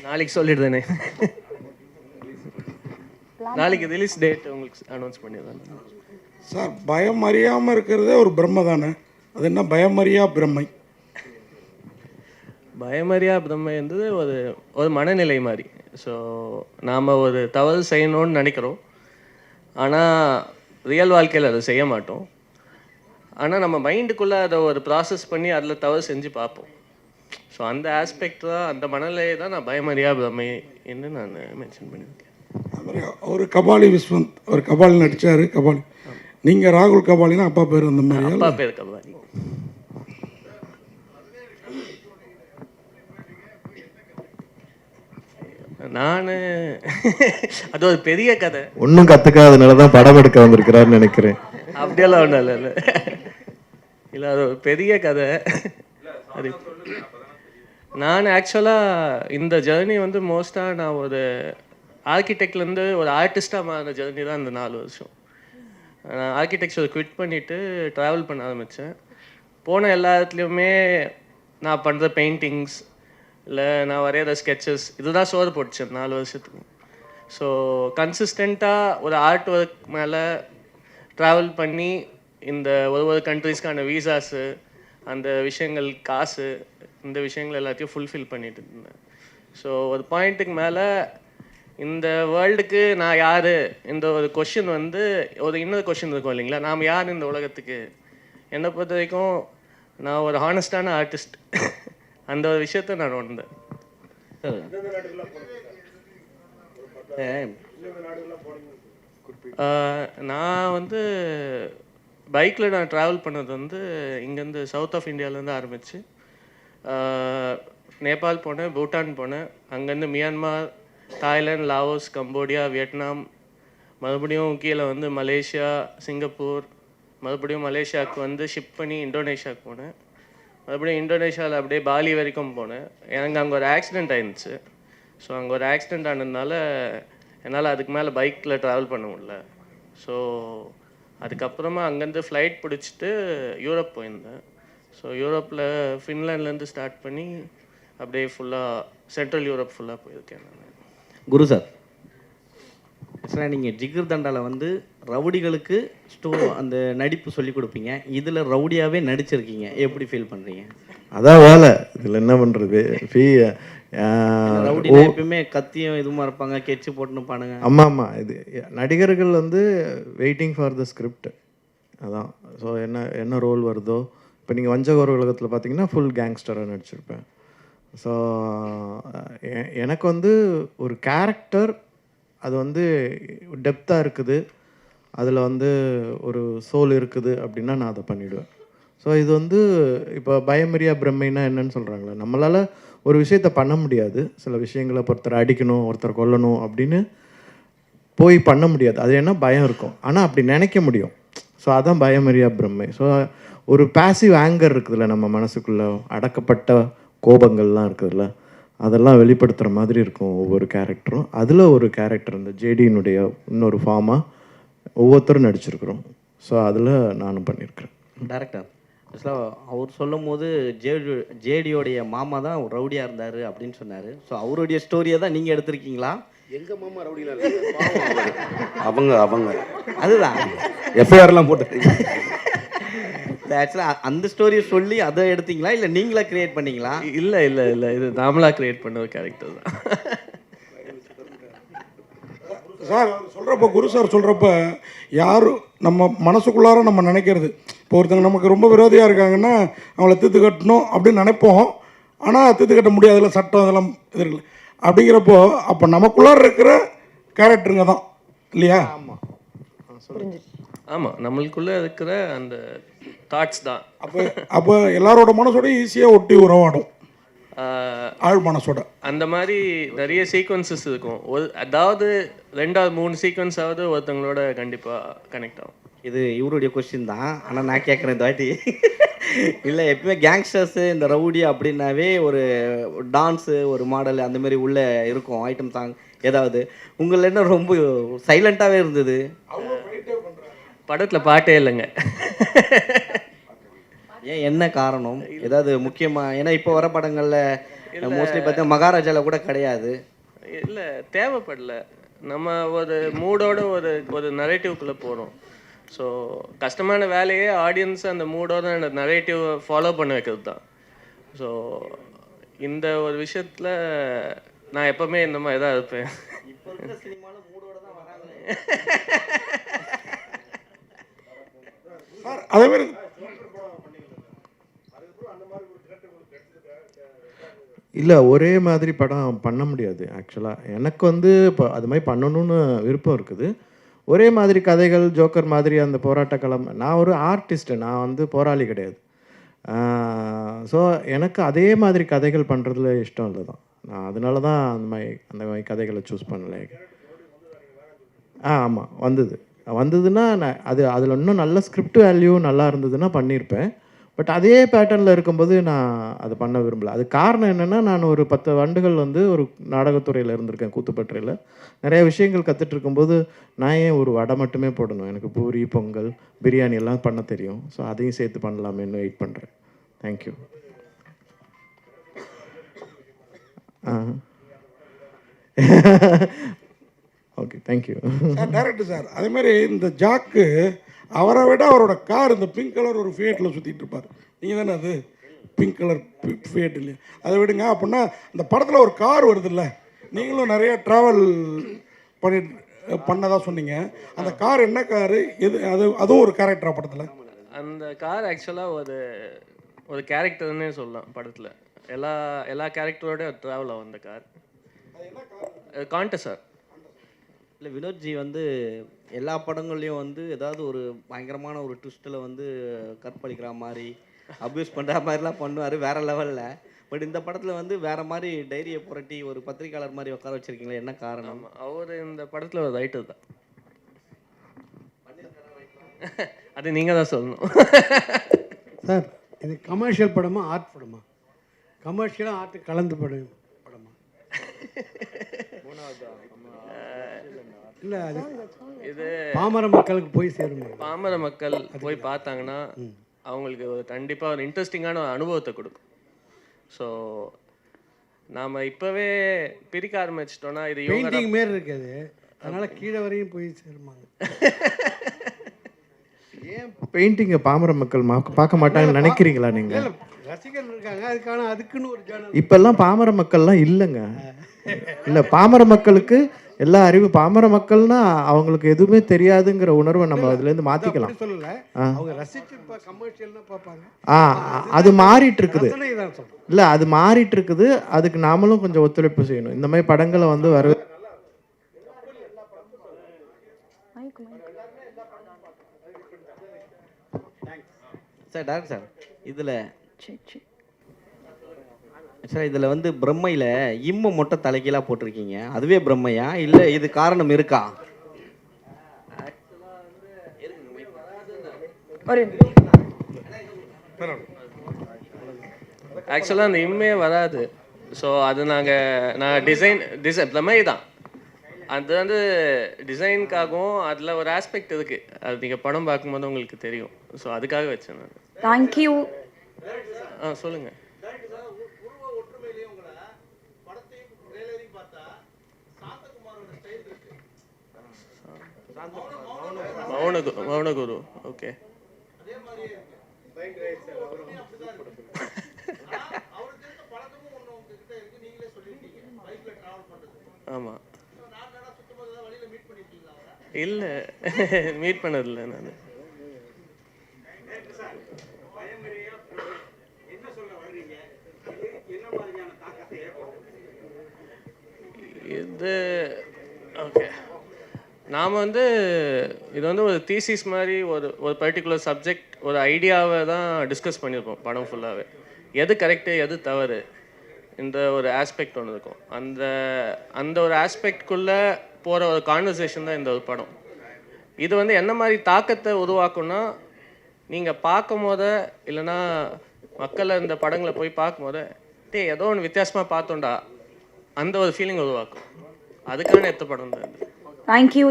நாளைக்கு சொல்லிடுறேனே. நாளைக்கு release date உங்களுக்கு அனௌன்ஸ் பண்ணிடுறேன் சார். பயம் அறியாமல் இருக்கிறதே ஒரு பிரம்மை தானே, அது என்ன பயமறியா பிரம்மை? பயமறியா பிரம்மை என்பது ஒரு ஒரு மனநிலை மாதிரி. ஸோ நாம் ஒரு தவறு செய்யணும்னு நினைக்கிறோம், ஆனால் ரியல் வாழ்க்கையில் அதை செய்ய மாட்டோம். ஆனால் நம்ம மைண்டுக்குள்ளே அதை ஒரு ப்ராசஸ் பண்ணி அதில் தவறு செஞ்சு பார்ப்போம். ஸோ அந்த ஆஸ்பெக்ட் தான், அந்த மனநிலையை தான் நான் பயமறியா பிரம்மை என்று நான் மென்ஷன் பண்ணியிருக்கேன். ஒரு கபாலி விஸ்வந்த், ஒரு கபாலி நடித்தார். கபாலி நீங்கள் ராகுல் கபாலினா அப்பா பேர் அந்த மாதிரி? அப்பா பேர் கபாலி. நான் அது ஒரு பெரிய கதை, ஒன்றும் கற்றுக்காதனால தான் படம் எடுக்க வந்திருக்கிறாருன்னு நினைக்கிறேன். அப்படியெல்லாம் ஒன்றும் இல்லை. இல்லை, அது ஒரு பெரிய கதை. அது நான் ஆக்சுவலாக இந்த ஜேர்னி வந்து மோஸ்ட்டாக நான் ஒரு ஆர்கிடெக்ட்லேருந்து ஒரு ஆர்டிஸ்டாக மாறின ஜேர்னி தான் இந்த 4 வருஷம். நான் ஆர்கிடெக்சர் குவிட் பண்ணிவிட்டு ட்ராவல் பண்ண ஆரம்பித்தேன். போன எல்லா இடத்துலையுமே நான் பண்ணுற பெயிண்டிங்ஸ் இல்லை நான் வரைகிற ஸ்கெச்சஸ் இதுதான் சோறு போட்டுச்சேன் 4 வருஷத்துக்கு. ஸோ கன்சிஸ்டண்ட்டாக ஒரு ஆர்ட் ஒர்க் மேலே ட்ராவல் பண்ணி இந்த ஒரு கண்ட்ரீஸ்க்கான வீசாஸு, அந்த விஷயங்கள், காசு, இந்த விஷயங்கள் எல்லாத்தையும் ஃபுல்ஃபில் பண்ணிட்டு இருந்தேன். ஸோ ஒரு பாயிண்ட்டுக்கு மேலே இந்த வேர்ல்டுக்கு நான் யார், இந்த ஒரு கொஷின் வந்து ஒரு இன்னொரு கொஷின் இருக்கும் இல்லைங்களா, நாம் யார் இந்த உலகத்துக்கு. என்னை பொறுத்த வரைக்கும் நான் ஒரு ஹானஸ்டான ஆர்டிஸ்ட். அந்த ஒரு விஷயத்த நான் உணர்ந்தேன். நான் வந்து பைக்கில் நான் ட்ராவல் பண்ணது வந்து இங்கேருந்து சவுத் ஆஃப் இந்தியாவிலேருந்து ஆரம்பித்து நேபாள் போனேன், பூட்டான் போனேன், அங்கேருந்து Myanmar, Thailand, Laos, Cambodia, Vietnam, மறுபடியும் கீழே வந்து மலேசியா, சிங்கப்பூர், மறுபடியும் மலேசியாவுக்கு வந்து ஷிப் பண்ணி இந்தோனேஷியாவுக்கு போனேன். மறுபடியும் இந்தோனேஷியாவில் அப்படியே பாலி வரைக்கும் போனேன். எனக்கு அங்கே ஒரு ஆக்சிடெண்ட் ஆயிருந்துச்சு. ஸோ அங்கே ஒரு ஆக்சிடெண்ட் ஆனதுனால என்னால் அதுக்கு மேலே பைக்கில் ட்ராவல் பண்ண முடியல. ஸோ அதுக்கப்புறமா அங்கேருந்து ஃப்ளைட் பிடிச்சிட்டு யூரோப் போயிருந்தேன். ஸோ யூரோப்பில் ஃபின்லாண்ட்லேருந்து ஸ்டார்ட் பண்ணி அப்படியே ஃபுல்லாக சென்ட்ரல் யூரோப் ஃபுல்லாக போயிருக்கேன் நான். குரு சார், ஆக்சுவலாக நீங்கள் ஜிகர் தண்டாவில் வந்து ரவுடிகளுக்கு அந்த நடிப்பு சொல்லி கொடுப்பீங்க, இதில் ரவுடியாகவே நடிச்சிருக்கீங்க, எப்படி ஃபீல் பண்ணுறீங்க? அதான் வேலை, இதில் என்ன பண்ணுறது? ரவுடியில் எப்பயுமே கத்தியும் இதுமா இருப்பாங்க, கெச்சு போட்டுன்னு பானுங்க. ஆமாம், இது நடிகர்கள் வந்து வெயிட்டிங் ஃபார் த ஸ்கிரிப்ட். அதான். ஸோ என்ன ரோல் வருதோ, இப்போ நீங்கள் வஞ்சகோர உலகத்தில் பார்த்தீங்கன்னா ஃபுல் கேங்ஸ்டராக நடிச்சிருப்பேன். ஸோ எனக்கு வந்து ஒரு கேரக்டர் அது வந்து டெப்த்தாக இருக்குது, அதில் வந்து ஒரு சோல் இருக்குது அப்படின்னா நான் அதை பண்ணிவிடுவேன். ஸோ இது வந்து இப்போ பயமறியா பிரம்மைனா என்னன்னு சொல்கிறாங்களே, நம்மளால் ஒரு விஷயத்தை பண்ண முடியாது. சில விஷயங்களை ஒருத்தரை அடிக்கணும், ஒருத்தரை கொல்லணும் அப்படின்னு போய் பண்ண முடியாது. அது என்ன பயம் இருக்கும், ஆனால் அப்படி நினைக்க முடியும். ஸோ அதான் பயமறியா பிரம்மை. ஸோ ஒரு பேசிவ் ஆங்கர் இருக்குதுல்ல நம்ம மனசுக்குள்ளே, அடக்கப்பட்ட கோபங்கள்லாம் இருக்குதுல்ல, அதெல்லாம் வெளிப்படுத்துகிற மாதிரி இருக்கும் ஒவ்வொரு கேரக்டரும். அதில் ஒரு கேரக்டர் இந்த ஜேடியினுடைய இன்னொரு ஃபார்மாக ஒவ்வொருத்தரும் நடிச்சிருக்கிறோம். ஸோ அதில் நானும் பண்ணியிருக்கிறேன். டேரக்டர் ஆக்சுவலாக அவர் சொல்லும் போது ஜேடியோடைய மாமா தான் ரவுடியாக இருந்தார் அப்படின்னு சொன்னார். ஸோ அவருடைய ஸ்டோரியை தான் நீங்கள் எடுத்திருக்கீங்களா? எங்கள் மாமா ரவுடியில் அவங்க அவங்க அதுதான் எஃப்ஐஆர்லாம் போட்டு ஆக்சுவலாக அந்த ஸ்டோரியை சொல்லி அதை எடுத்தீங்களா, இல்லை நீங்களா கிரியேட் பண்ணீங்களா? இல்லை இல்லை இல்லை, இது நாமளாக கிரியேட் பண்ண ஒரு கேரக்டர் தான். சார் சொல்கிறப்ப, குரு சார் சொல்கிறப்ப, யாரும் நம்ம மனசுக்குள்ளார நம்ம நினைக்கிறது, இப்போ ஒருத்தங்க நமக்கு ரொம்ப விரோதியாக இருக்காங்கன்னா அவங்கள தீர்த்து கட்டணும் அப்படின்னு நினைப்போம். ஆனால் தீர்த்து கட்ட முடியாதுல, சட்டம் இதெல்லாம் இது இருக்குல்ல. அப்படிங்கிறப்போ அப்போ நமக்குள்ளார இருக்கிற கேரக்டருங்க தான் இல்லையா? ஆமாம், ஆமாம், நம்மளுக்குள்ளே இருக்கிற அந்த தாட்ஸ் தான். அப்போ எல்லாரோட மனசோட ஈஸியாக ஒட்டி உறவாடும், ஆழ் மனசோட. அந்த மாதிரி நிறைய சீக்வன்சஸ் இருக்கும். அதாவது 2-3 சீக்வன்ஸாவது ஒருத்தவங்களோட கண்டிப்பாக கனெக்ட் ஆகும். இது இவருடைய கொஸ்டின் தான், ஆனால் நான் கேட்குறேன் இந்த வாட்டி. இல்லை, எப்பவுமே கேங்ஸ்டர்ஸு இந்த ரவுடி அப்படின்னாவே ஒரு டான்ஸு, ஒரு மாடல் அந்த மாதிரி உள்ளே இருக்கும் ஐட்டம் சாங் ஏதாவது. உங்களில் என்ன ரொம்ப சைலண்ட்டாகவே இருந்தது? படத்தில் பாட்டே இல்லைங்க. ஏன் என்ன காரணம் ஏதாவது முக்கியமாக? ஏன்னா இப்போ வர படங்களில் மோஸ்ட்லி பார்த்தா மகாராஜாவில் கூட கிடையாது. இல்லை, தேவைப்படல. நம்ம ஒரு மூடோட ஒரு ஒரு நரேட்டிவ்குள்ளே போகிறோம். ஸோ கஷ்டமான வேலையே ஆடியன்ஸ் அந்த மூடோட அந்த நரேட்டிவ் ஃபாலோ பண்ண வைக்கிறது தான். ஸோ இந்த ஒரு விஷயத்தில் நான் எப்போவுமே இந்த மாதிரி தான் இருப்பேன். இப்போ இருக்கிற சினிமாவில் மூடோட தான் வராங்களே. சார் அதே மாதிரி இல்லை, ஒரே மாதிரி படம் பண்ண முடியாது ஆக்சுவலாக. எனக்கு வந்து இப்போ அது மாதிரி பண்ணணும்னு விருப்பம் இருக்குது. ஒரே மாதிரி கதைகள், ஜோக்கர் மாதிரி அந்த போராட்ட களம். நான் ஒரு ஆர்டிஸ்ட்டு, நான் வந்து போராளி கிடையாது. ஸோ எனக்கு அதே மாதிரி கதைகள் பண்ணுறதுல இஷ்டம் இல்லை தான். நான் அதனால தான் அந்த மாதிரி கதைகளை சூஸ் பண்ணலை. ஆமாம், வந்ததுன்னா நான் அதில் இன்னும் நல்ல ஸ்கிரிப்ட் வேல்யூ நல்லா இருந்ததுன்னா பண்ணியிருப்பேன். பட் அதே பேட்டர்னில் இருக்கும்போது நான் அதை பண்ண விரும்பலை. அது காரணம் என்னென்னா, நான் ஒரு 10 ஆண்டுகள் வந்து ஒரு நாடகத்துறையில் இருந்திருக்கேன், கூத்துப்பற்றையில். நிறைய விஷயங்கள் கற்றுட்டு இருக்கும்போது நான் ஏன் ஒரு வடை மட்டுமே போடணும்? எனக்கு பூரி, பொங்கல், பிரியாணி எல்லாம் பண்ண தெரியும். ஸோ அதையும் சேர்த்து பண்ணலாமேன்னு வெயிட் பண்ணுறேன். Thank you. Okay, thank you. Sir director sir, அதே மாதிரி இந்த ஜாக்கு அவரை விட அவரோட கார் இந்த பிங்க் கலர் ஒரு ஃபியட்டில் சுற்றிட்டு இருப்பார். நீங்கள் தானே அது பிங்க் கலர் ஃபியட் இல்லையா? அதை விடுங்க. அப்படின்னா இந்த படத்தில் ஒரு கார் வருதுல்ல, நீங்களும் நிறைய ட்ராவல் பண்ணதாக சொன்னீங்க. அந்த கார் என்ன காரு? அதுவும் ஒரு கேரக்டரா படத்தில்? அந்த கார் ஆக்சுவலாக ஒரு கேரக்டர்னே சொல்லலாம் படத்தில். எல்லா கேரக்டரோட ட்ராவல் ஆகும் அந்த கார். Contest sir. இல்லை, வினோத்ஜி வந்து எல்லா படங்கள்லையும் வந்து ஏதாவது ஒரு பயங்கரமான ஒரு ட்விஸ்ட்டில் வந்து கற்பழிக்கிற மாதிரி, அப்யூஸ் பண்ணுற மாதிரிலாம் பண்ணுவார் வேறு லெவலில். பட் இந்த படத்தில் வந்து வேறு மாதிரி டைரியை புரட்டி ஒரு பத்திரிக்கையாளர் மாதிரி உட்கார வச்சுருக்கீங்களே, என்ன காரணம்? அவர் இந்த படத்தில் ஒரு ரைட்டர் தான். அது நீங்கள் தான் சொல்லணும். சார், இது கமர்ஷியல் படமா ஆர்ட் படமா? கமர்ஷியலாக ஆர்ட் கலந்து படமா? இல்லை, அது இது பாமர மக்களுக்கு போய் சேரும். பாமர மக்கள் போய் பார்த்தாங்கன்னா அவங்களுக்கு கண்டிப்பாக ஒரு இன்ட்ரெஸ்டிங்கான ஒரு அனுபவத்தை கொடுக்கும். ஸோ நாம் இப்போவே பிரிக்க ஆரம்பிச்சிட்டோன்னா இது பெயிண்டிங் மாரி இருக்குது, அதனால் கீழே வரையும் போய் சேருமாங்க. ஏன் பெயிண்டிங்கை பாமர மக்கள் பார்க்க மாட்டாங்கன்னு நினைக்கிறீங்களா நீங்கள்? ரசிகர்கள் இருக்காங்க, அதுக்குன்னு ஒரு ஜேர்னல். இப்போல்லாம் பாமர மக்கள்லாம் இல்லைங்க. இல்லை, பாமர மக்களுக்கு எல்லா அறிவு. பாமர மக்கள்னா அவங்களுக்கு எதுவுமே தெரியாதுங்கிற உணர்வை நம்ம அதுலேருந்து மாற்றிக்கலாம். சொல்லலை, அவங்க ரசிச்சு கமர்ஷியல்னா பார்ப்பாங்க. அது மாறிட்டு இருக்குது. தான் சொல்றேன். இல்லை, அது மாறிட்டு இருக்குது. அதுக்கு நாமளும் கொஞ்சம் ஒத்துழைப்பு செய்யணும். இந்த மாதிரி படங்களை வந்து சார் டாக்டர் சார், இதில் வந்து பிரம்மையில் இம்ம மொட்டை தலைக்கீழாக போட்டிருக்கீங்க. அதுவே பிரம்மையா இல்லை இது காரணம் இருக்கா? ஆக்சுவலாக அந்த இம்மே வராது. ஸோ அது நான் டிசைன் பிரம்மை தான். அது வந்து டிசைனுக்காகவும் அதில் ஒரு ஆஸ்பெக்ட் இருக்குது. அது நீங்கள் படம் பார்க்கும்போது உங்களுக்கு தெரியும். ஸோ அதுக்காக வச்சேன் நான். தேங்க்யூ. சொல்லுங்கள். மௌனகுரு. ஓகே. ஆமாம். இல்லை, மீட் பண்ணதில்லை நான். இது ஓகே. நாம் வந்து இது வந்து ஒரு தீசிஸ் மாதிரி ஒரு பர்டிகுலர் சப்ஜெக்ட், ஒரு ஐடியாவை தான் டிஸ்கஸ் பண்ணியிருப்போம் படம் ஃபுல்லாகவே. எது கரெக்டு, எது தவறு, இந்த ஒரு ஆஸ்பெக்ட் ஒன்று இருக்கும். அந்த ஒரு ஆஸ்பெக்ட்குள்ளே போகிற ஒரு கான்வர்சேஷன் தான் இந்த ஒரு படம். இது வந்து என்ன மாதிரி தாக்கத்தை உருவாக்கும்னா, நீங்கள் பார்க்கும் போத இல்லைன்னா மக்களை இந்த படங்களை போய் பார்க்கும் போத ஏதோ ஒன்று வித்தியாசமாக பார்த்தோண்டா அந்த ஒரு ஃபீலிங் உருவாக்கும். அதுக்கான எத்த படம் தான். தேங்க்யூ.